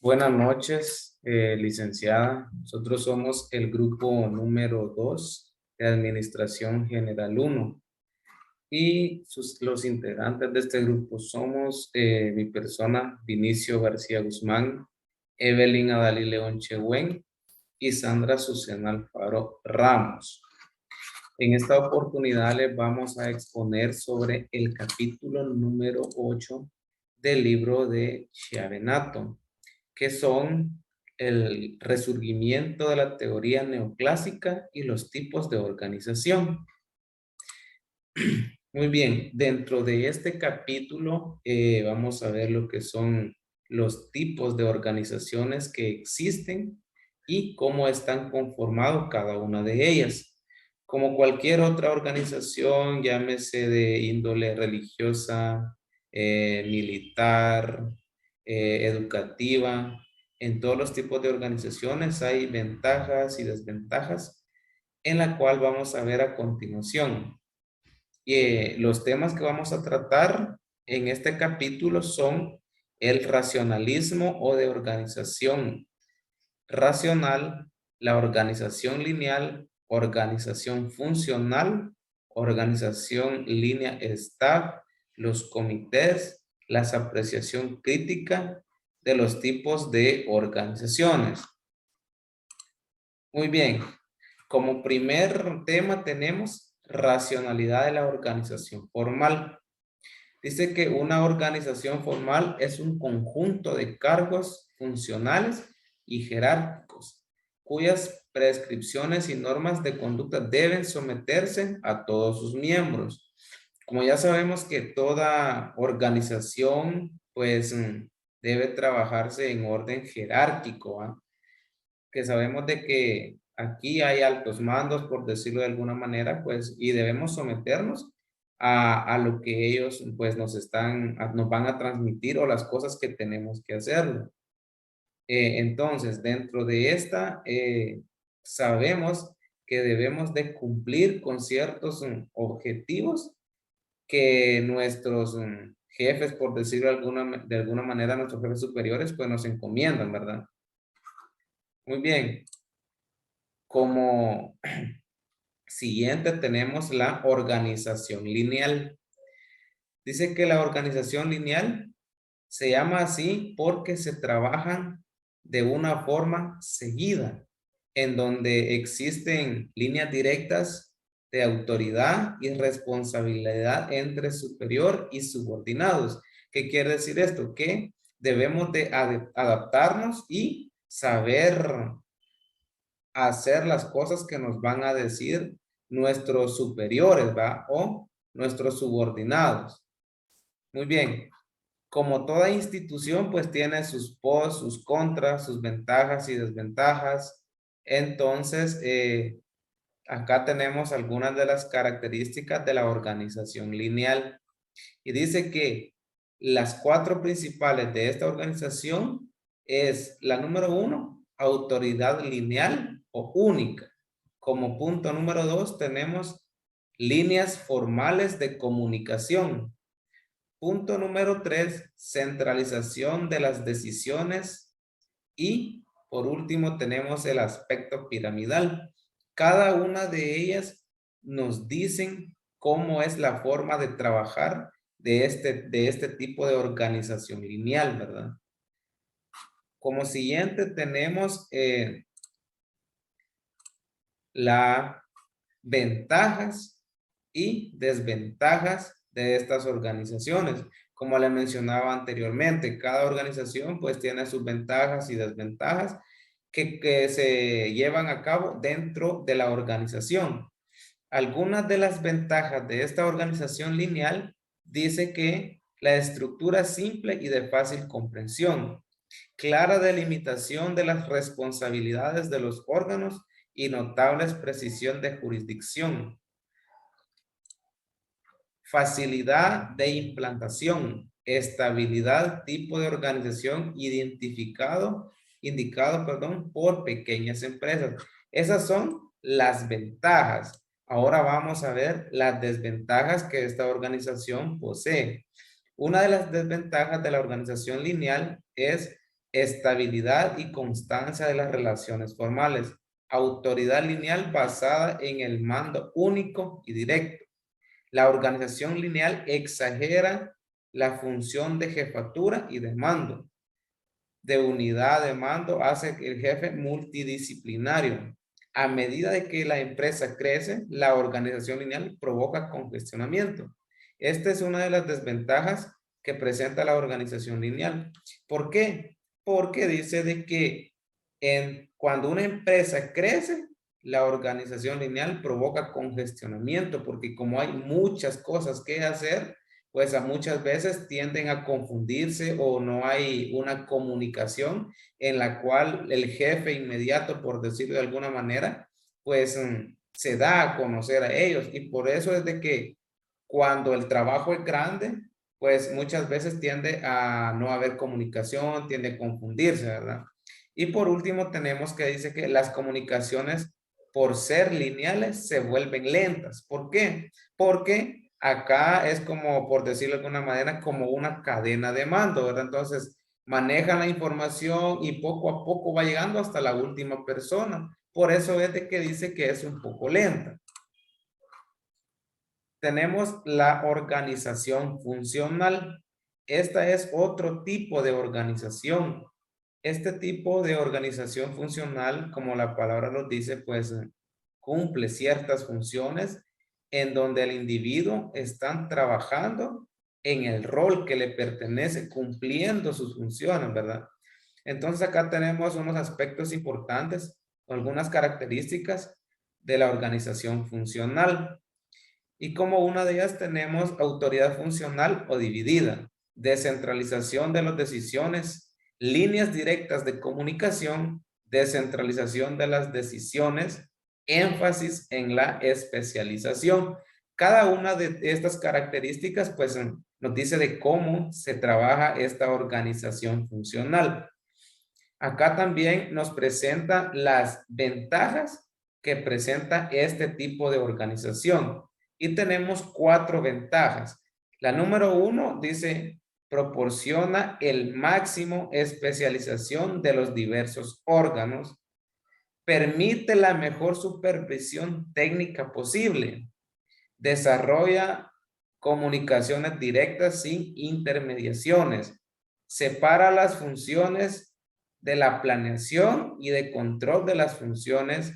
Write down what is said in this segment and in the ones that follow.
Buenas noches, licenciada. Nosotros somos el grupo número 2 de Administración General uno y los integrantes de este grupo somos mi persona, Vinicio García Guzmán, Evelyn Adalí León Chehuen y Sandra Susana Alfaro Ramos. En esta oportunidad les vamos a exponer sobre el capítulo número 8 del libro de Chiavenato, que son el resurgimiento de la teoría neoclásica y los tipos de organización. Muy bien, dentro de este capítulo vamos a ver lo que son los tipos de organizaciones que existen y cómo están conformados cada una de ellas. Como cualquier otra organización, llámese de índole religiosa, militar, educativa, en todos los tipos de organizaciones hay ventajas y desventajas en la cual vamos a ver a continuación. Los temas que vamos a tratar en este capítulo son el racionalismo o de organización racional, la organización lineal, organización funcional, organización línea staff, los comités, la apreciación crítica de los tipos de organizaciones. Muy bien, como primer tema tenemos racionalidad de la organización formal. Dice que una organización formal es un conjunto de cargos funcionales y jerárquicos, cuyas prescripciones y normas de conducta deben someterse a todos sus miembros. Como ya sabemos que toda organización, pues, debe trabajarse en orden jerárquico, ¿ah? Que sabemos de que aquí hay altos mandos, por decirlo de alguna manera, pues, y debemos someternos a lo que ellos, pues, nos van a transmitir o las cosas que tenemos que hacerlo. Entonces, dentro de esta, sabemos que debemos de cumplir con ciertos objetivos que nuestros jefes, por decirlo de alguna manera, nuestros jefes superiores, pues nos encomiendan, ¿verdad? Muy bien. Como siguiente tenemos la organización lineal. Dice que la organización lineal se llama así porque se trabajan de una forma seguida, en donde existen líneas directas de autoridad y responsabilidad entre superior y subordinados. ¿Qué quiere decir esto? Que debemos de adaptarnos y saber hacer las cosas que nos van a decir nuestros superiores, ¿va? O nuestros subordinados. Muy bien. Como toda institución, pues tiene sus pros, sus contras, sus ventajas y desventajas. Entonces, acá tenemos algunas de las características de la organización lineal. Y dice que las cuatro principales de esta organización es la número uno, autoridad lineal o única. Como punto número dos tenemos líneas formales de comunicación. Punto número tres, centralización de las decisiones. Y por último tenemos el aspecto piramidal. Cada una de ellas nos dicen cómo es la forma de trabajar de este tipo de organización lineal, ¿verdad? Como siguiente tenemos las ventajas y desventajas de estas organizaciones. Como le mencionaba anteriormente, cada organización pues tiene sus ventajas y desventajas que se llevan a cabo dentro de la organización. Algunas de las ventajas de esta organización lineal dice que la estructura es simple y de fácil comprensión, clara delimitación de las responsabilidades de los órganos y notables precisión de jurisdicción, facilidad de implantación, estabilidad, tipo de organización indicado, perdón, por pequeñas empresas. Esas son las ventajas. Ahora vamos a ver las desventajas que esta organización posee. Una de las desventajas de la organización lineal es estabilidad y constancia de las relaciones formales, autoridad lineal basada en el mando único y directo. La organización lineal exagera la función de jefatura y de mando, de unidad de mando, hace el jefe multidisciplinario. A medida de que la empresa crece, la organización lineal provoca congestionamiento. Esta es una de las desventajas que presenta la organización lineal. ¿Por qué? Porque dice de que cuando una empresa crece, la organización lineal provoca congestionamiento, porque como hay muchas cosas que hacer, pues a muchas veces tienden a confundirse o no hay una comunicación en la cual el jefe inmediato, por decirlo de alguna manera, pues se da a conocer a ellos. Y por eso es de que cuando el trabajo es grande, pues muchas veces tiende a no haber comunicación, tiende a confundirse, ¿verdad? Y por último tenemos que dice que las comunicaciones por ser lineales se vuelven lentas. ¿Por qué? Porque acá es como, por decirlo de alguna manera, como una cadena de mando, ¿verdad? Entonces, manejan la información y poco a poco va llegando hasta la última persona. Por eso es de que dice que es un poco lenta. Tenemos la organización funcional. Esta es otro tipo de organización. Este tipo de organización funcional, como la palabra lo dice, pues cumple ciertas funciones en donde el individuo está trabajando en el rol que le pertenece, cumpliendo sus funciones, ¿verdad? Entonces acá tenemos unos aspectos importantes, algunas características de la organización funcional. Y como una de ellas tenemos autoridad funcional o dividida, descentralización de las decisiones, líneas directas de comunicación, descentralización de las decisiones, énfasis en la especialización. Cada una de estas características pues nos dice de cómo se trabaja esta organización funcional. Acá también nos presenta las ventajas que presenta este tipo de organización. Y tenemos 4 ventajas. La número 1 dice, proporciona el máximo especialización de los diversos órganos. Permite la mejor supervisión técnica posible. Desarrolla comunicaciones directas sin intermediaciones. Separa las funciones de la planeación y de control de las funciones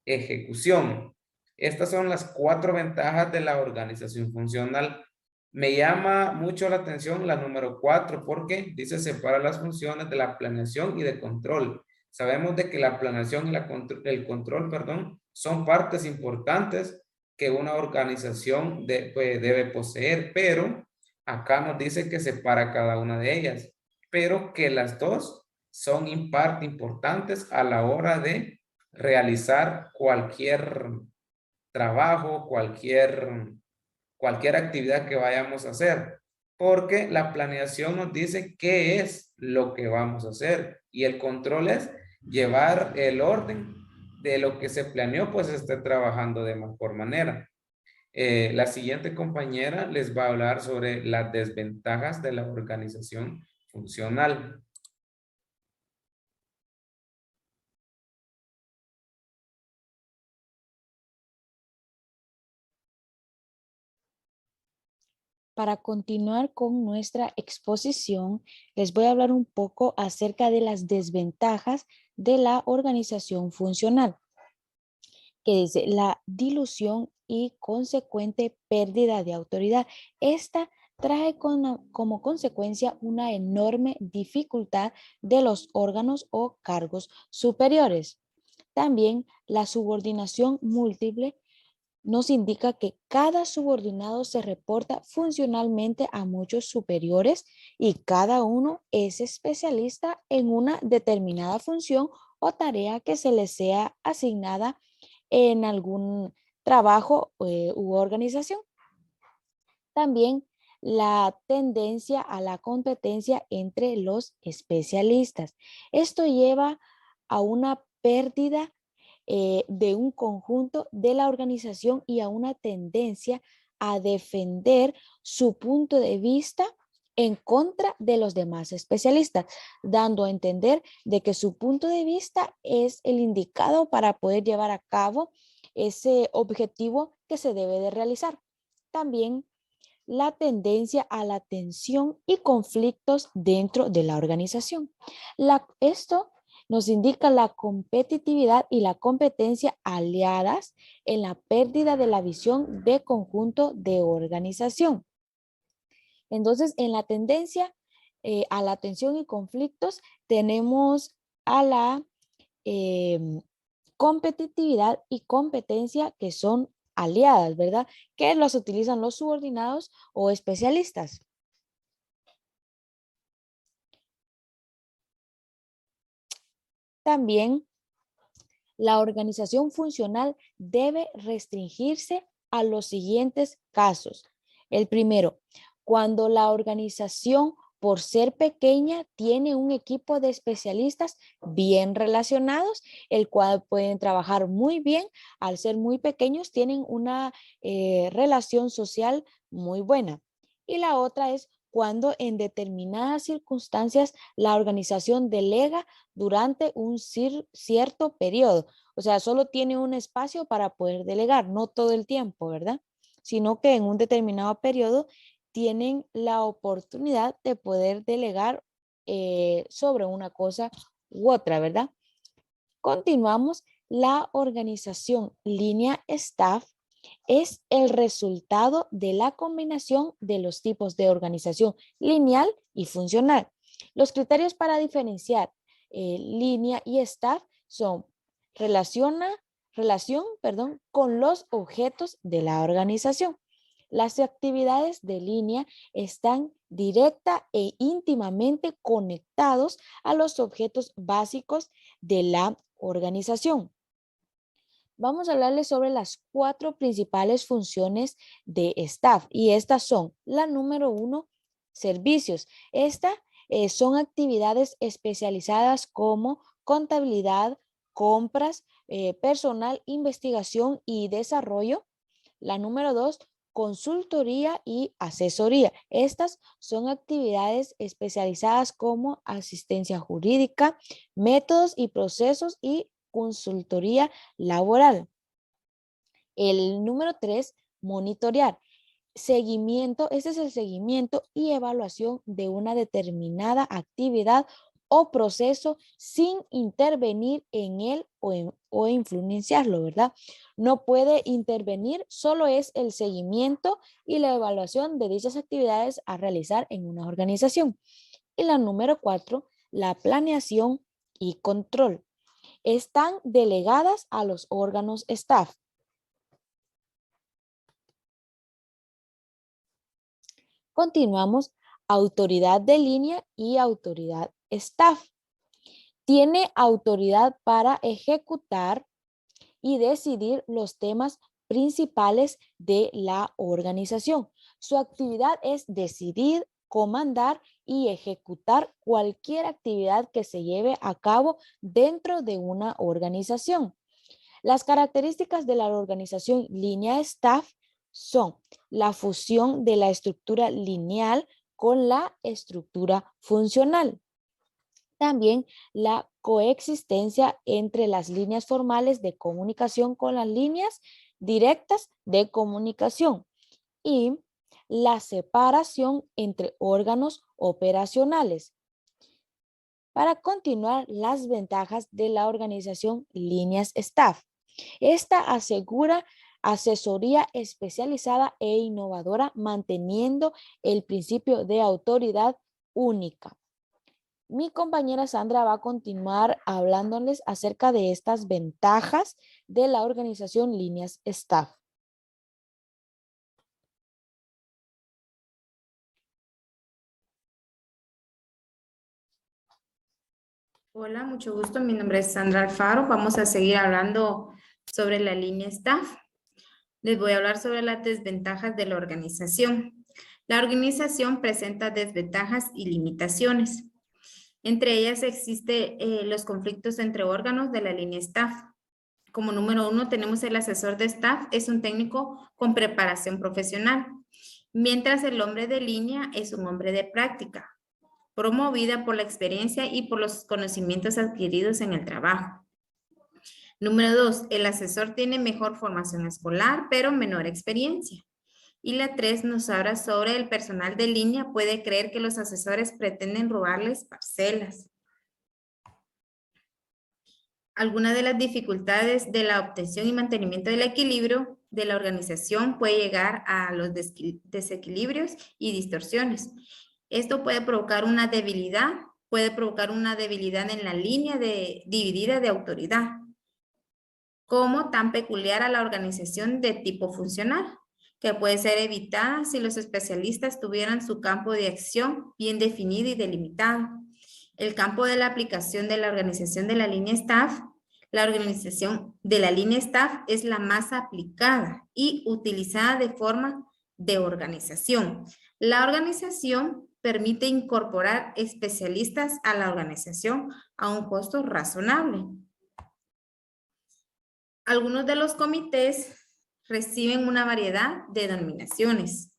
ejecución. Estas son las 4 ventajas de la organización funcional. Me llama mucho la atención la número 4 porque dice separa las funciones de la planeación y de control. Sabemos de que la planeación y el control, perdón, son partes importantes que una organización pues, debe poseer, pero acá nos dice que separa cada una de ellas, pero que las dos son en parte importantes a la hora de realizar cualquier trabajo, cualquier actividad que vayamos a hacer, porque la planeación nos dice qué es lo que vamos a hacer y el control es llevar el orden de lo que se planeó, pues esté trabajando de mejor manera. La siguiente compañera les va a hablar sobre las desventajas de la organización funcional. Para continuar con nuestra exposición, les voy a hablar un poco acerca de las desventajas de la organización funcional, que dice la dilución y consecuente pérdida de autoridad. Esta trae como consecuencia una enorme dificultad de los órganos o cargos superiores. También la subordinación múltiple nos indica que cada subordinado se reporta funcionalmente a muchos superiores y cada uno es especialista en una determinada función o tarea que se le sea asignada en algún trabajo u organización. También la tendencia a la competencia entre los especialistas. Esto lleva a una pérdida de un conjunto de la organización y a una tendencia a defender su punto de vista en contra de los demás especialistas, dando a entender de que su punto de vista es el indicado para poder llevar a cabo ese objetivo que se debe de realizar. También la tendencia a la tensión y conflictos dentro de la organización. Esto nos indica la competitividad y la competencia aliadas en la pérdida de la visión de conjunto de organización. Entonces, en la tendencia a la tensión y conflictos, tenemos a la competitividad y competencia que son aliadas, ¿verdad? Que las utilizan los subordinados o especialistas. También la organización funcional debe restringirse a los siguientes casos. El primero, cuando la organización, por ser pequeña, tiene un equipo de especialistas bien relacionados, el cual pueden trabajar muy bien. Al ser muy pequeños, tienen una relación social muy buena. Y la otra es cuando en determinadas circunstancias la organización delega durante un cierto periodo. O sea, solo tiene un espacio para poder delegar, no todo el tiempo, ¿verdad? Sino que en un determinado periodo tienen la oportunidad de poder delegar sobre una cosa u otra, ¿verdad? Continuamos. La organización línea staff es el resultado de la combinación de los tipos de organización lineal y funcional. Los criterios para diferenciar línea y staff son relación con los objetos de la organización. Las actividades de línea están directa e íntimamente conectados a los objetos básicos de la organización. Vamos a hablarles sobre las 4 principales funciones de staff y estas son la número 1, servicios. Estas son actividades especializadas como contabilidad, compras, personal, investigación y desarrollo. La número 2, consultoría y asesoría. Estas son actividades especializadas como asistencia jurídica, métodos y procesos y consultoría laboral. El número 3, monitorear. Seguimiento, este es el seguimiento y evaluación de una determinada actividad o proceso sin intervenir en él o influenciarlo, ¿verdad? No puede intervenir, solo es el seguimiento y la evaluación de dichas actividades a realizar en una organización. Y la número 4, la planeación y control. Están delegadas a los órganos staff. Continuamos. Autoridad de línea y autoridad staff. Tiene autoridad para ejecutar y decidir los temas principales de la organización. Su actividad es decidir, comandar y ejecutar cualquier actividad que se lleve a cabo dentro de una organización. Las características de la organización línea staff son la fusión de la estructura lineal con la estructura funcional. También la coexistencia entre las líneas formales de comunicación con las líneas directas de comunicación y la separación entre órganos operacionales. Para continuar, las ventajas de la organización líneas staff. Esta asegura asesoría especializada e innovadora, manteniendo el principio de autoridad única. Mi compañera Sandra va a continuar hablándoles acerca de estas ventajas de la organización líneas staff. Hola, mucho gusto. Mi nombre es Sandra Alfaro. Vamos a seguir hablando sobre la línea staff. Les voy a hablar sobre las desventajas de la organización. La organización presenta desventajas y limitaciones. Entre ellas existen los conflictos entre órganos de la línea staff. Como número 1 tenemos el asesor de staff, es un técnico con preparación profesional. mientras el hombre de línea es un hombre de práctica, promovida por la experiencia y por los conocimientos adquiridos en el trabajo. Número 2, el asesor tiene mejor formación escolar, pero menor experiencia. Y la 3 nos habla sobre el personal de línea puede creer que los asesores pretenden robarles parcelas. Algunas de las dificultades de la obtención y mantenimiento del equilibrio de la organización puede llegar a los desequilibrios y distorsiones. Esto puede provocar una debilidad en la línea dividida de autoridad, como tan peculiar a la organización de tipo funcional, que puede ser evitada si los especialistas tuvieran su campo de acción bien definido y delimitado. El campo de la aplicación de la organización de la línea staff, la organización de la línea staff es la más aplicada y utilizada de forma de organización. La organización permite incorporar especialistas a la organización a un costo razonable. Algunos de los comités reciben una variedad de denominaciones: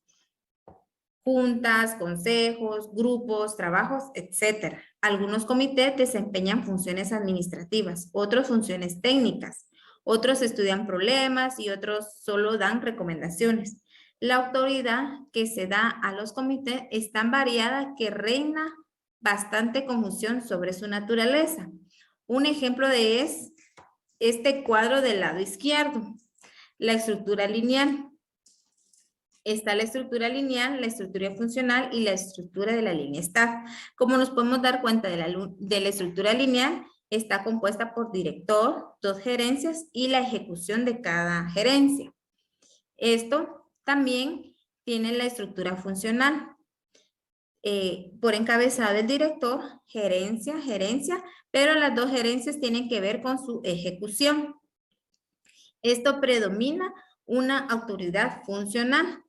juntas, consejos, grupos, trabajos, etc. Algunos comités desempeñan funciones administrativas, otros funciones técnicas, otros estudian problemas y otros solo dan recomendaciones. La autoridad que se da a los comités es tan variada que reina bastante confusión sobre su naturaleza. Un ejemplo de es este cuadro del lado izquierdo, la estructura lineal. Está la estructura lineal, la estructura funcional y la estructura de la línea staff. Como nos podemos dar cuenta de la estructura lineal, está compuesta por director, 2 gerencias y la ejecución de cada gerencia. Esto también tiene la estructura funcional. Por encabezado del director, gerencia, pero las 2 gerencias tienen que ver con su ejecución. Esto predomina una autoridad funcional.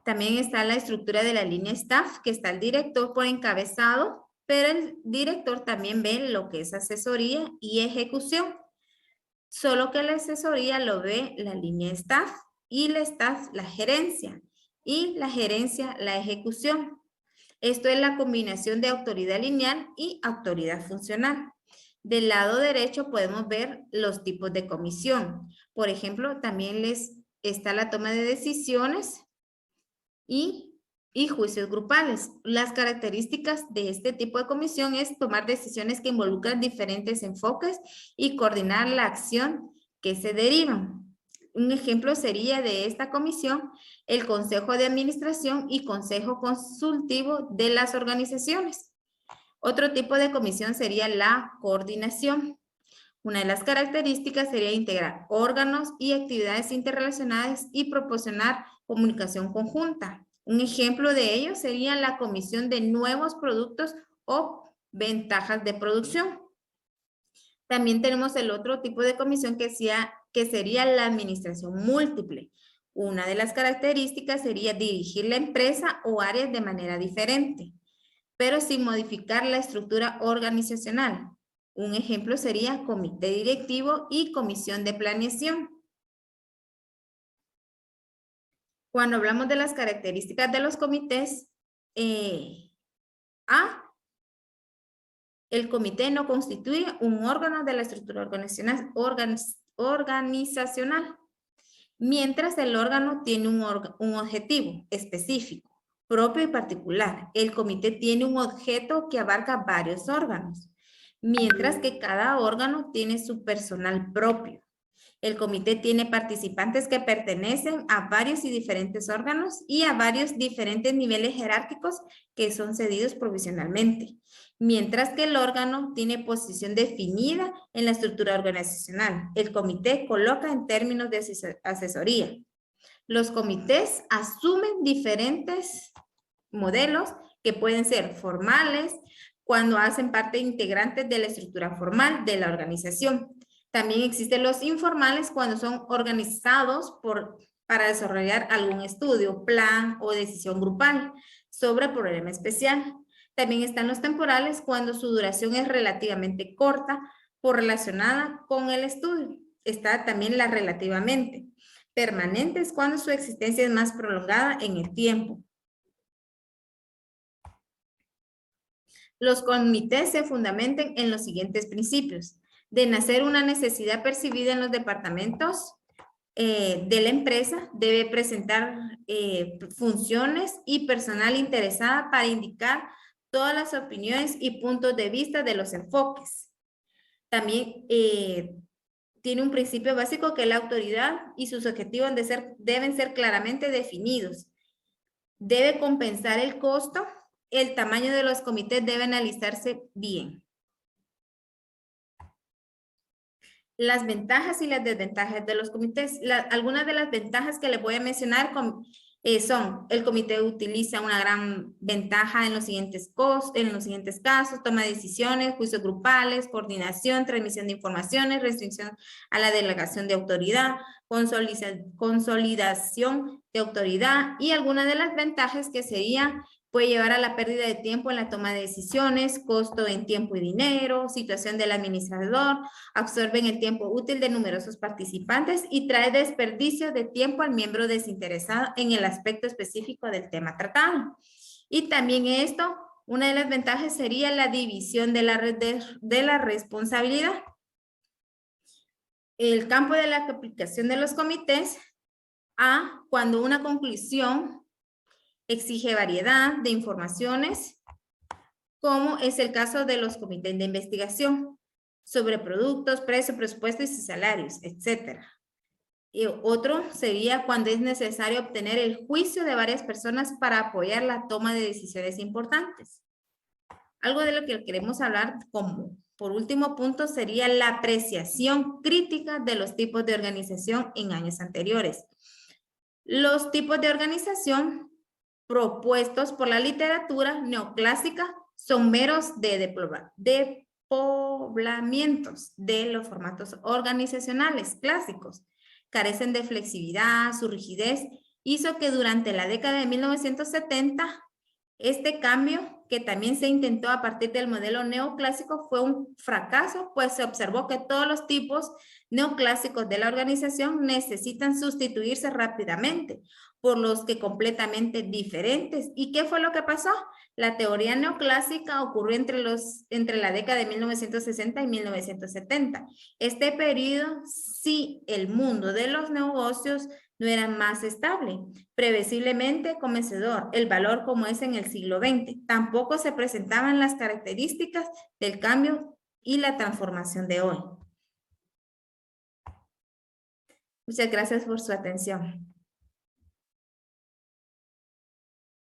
También está la estructura de la línea staff, que está el director por encabezado, pero el director también ve lo que es asesoría y ejecución. Solo que la asesoría lo ve la línea staff y la staff la gerencia y la gerencia la ejecución. Esto es la combinación de autoridad lineal y autoridad funcional. Del lado derecho podemos ver los tipos de comisión. Por ejemplo, también está la toma de decisiones y juicios grupales. Las características de este tipo de comisión es tomar decisiones que involucran diferentes enfoques y coordinar la acción que se derivan. Un ejemplo sería de esta comisión el Consejo de Administración y Consejo Consultivo de las organizaciones. Otro tipo de comisión sería la coordinación. Una de las características sería integrar órganos y actividades interrelacionadas y proporcionar comunicación conjunta. Un ejemplo de ello sería la comisión de nuevos productos o ventajas de producción. También tenemos el otro tipo de comisión que sería la administración múltiple. Una de las características sería dirigir la empresa o áreas de manera diferente, pero sin modificar la estructura organizacional. Un ejemplo sería comité directivo y comisión de planeación. Cuando hablamos de las características de los comités, el comité no constituye un órgano de la estructura organizacional, mientras el órgano tiene un objetivo específico, propio y particular. El comité tiene un objeto que abarca varios órganos, mientras que cada órgano tiene su personal propio. El comité tiene participantes que pertenecen a varios y diferentes órganos y a varios diferentes niveles jerárquicos que son cedidos provisionalmente, mientras que el órgano tiene posición definida en la estructura organizacional. El comité coloca en términos de asesoría. Los comités asumen diferentes modelos que pueden ser formales, cuando hacen parte integrantes de la estructura formal de la organización. También existen los informales cuando son organizados para desarrollar algún estudio, plan o decisión grupal sobre problema especial. También están los temporales cuando su duración es relativamente corta por relacionada con el estudio. Está también la relativamente. permanentes cuando su existencia es más prolongada en el tiempo. Los comités se fundamentan en los siguientes principios. De nacer una necesidad percibida en los departamentos de la empresa, debe presentar funciones y personal interesada para indicar todas las opiniones y puntos de vista de los enfoques. También tiene un principio básico que la autoridad y sus objetivos deben ser claramente definidos. Debe compensar el costo. El tamaño de los comités debe analizarse bien. Las ventajas y las desventajas de los comités. Algunas de las ventajas que les voy a mencionar son: el comité utiliza una gran ventaja en los siguientes casos: toma de decisiones, juicios grupales, coordinación, transmisión de informaciones, restricción a la delegación de autoridad, consolidación de autoridad. Y algunas de las ventajas que sería: puede llevar a la pérdida de tiempo en la toma de decisiones, costo en tiempo y dinero, situación del administrador, absorben el tiempo útil de numerosos participantes y trae desperdicio de tiempo al miembro desinteresado en el aspecto específico del tema tratado. Y también una de las ventajas sería la división de la responsabilidad. El campo de la aplicación de los comités: cuando una conclusión exige variedad de informaciones, como es el caso de los comités de investigación sobre productos, precios, presupuestos y salarios, etc. Y otro sería cuando es necesario obtener el juicio de varias personas para apoyar la toma de decisiones importantes. Algo de lo que queremos hablar como por último punto sería la apreciación crítica de los tipos de organización en años anteriores. Los tipos de organización propuestos por la literatura neoclásica son meros despoblamientos de los formatos organizacionales clásicos. Carecen de flexibilidad, su rigidez hizo que durante la década de 1970 este cambio, que también se intentó a partir del modelo neoclásico, fue un fracaso, pues se observó que todos los tipos neoclásicos de la organización necesitan sustituirse rápidamente por los que completamente diferentes. ¿Y qué fue lo que pasó? La teoría neoclásica ocurrió entre la década de 1960 y 1970. Este periodo, sí, el mundo de los negocios no era más estable, previsiblemente convencedor, el valor como es en el siglo XX. Tampoco se presentaban las características del cambio y la transformación de hoy. Muchas gracias por su atención.